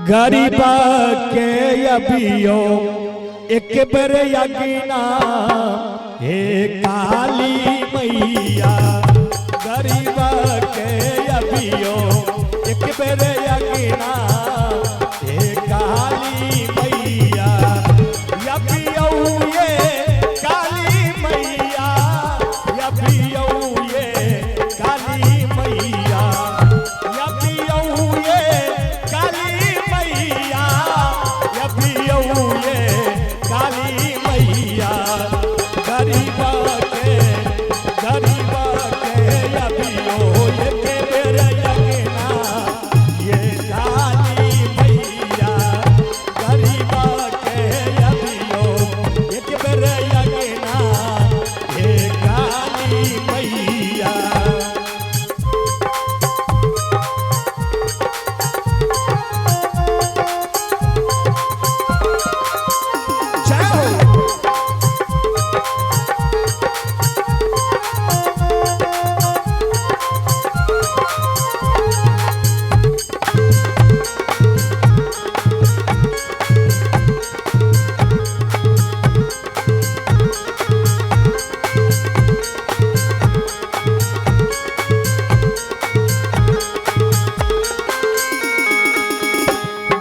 गरीबा के अभियो एक बेर यगिना हे काली मैया। गरीबा के अभियो एक बेर यगिना हे काली मैया। अभियो ये काली मैया, अभियो ये काली मैया, अभियो ये काली मैया, अभियो ये काली मैया। गरीबा के अभियो एक बेर यगिना ये काली मैया। गरीबा के अभियो एक बेर यगिना ये काली मैया।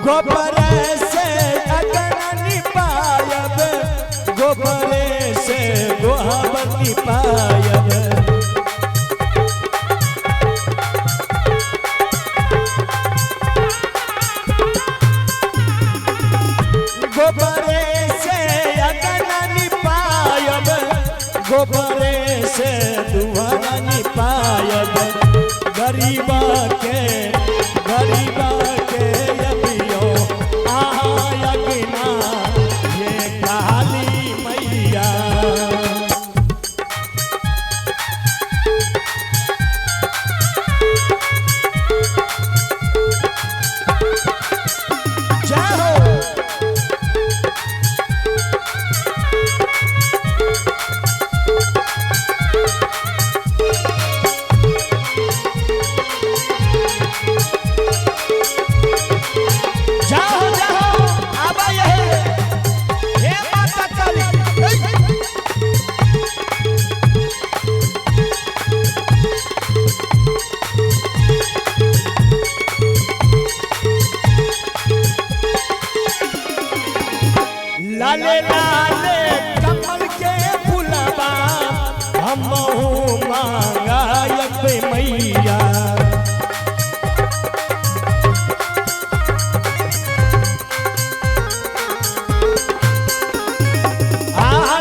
गोबर से अगनी पायब, गोबर से गोहबती पायब। गोबर से अगनी पायब, गोबर से दुहनी पायब। गरीबा के अभियो यगिना ये काली मैया। लाले लाले कमल के फुलबा हमहू मांगायब मैया।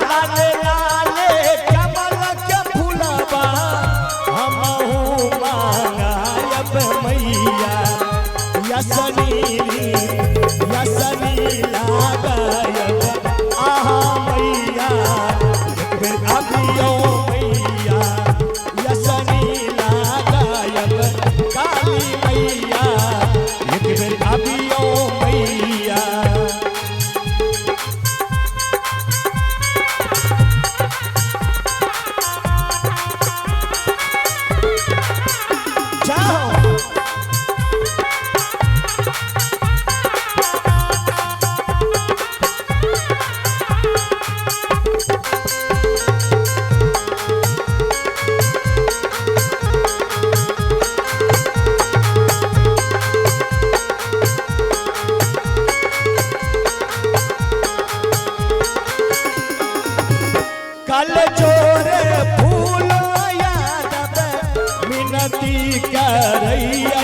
लाले लाले कमल के फुलबा हमहू मांगायब मैया। यसनी लगायब मैया। अभियो मैया यसनी लगायब काली मैया। एक बेर अभियो मैया। कल जोरे फूल यादव मिनती करैया।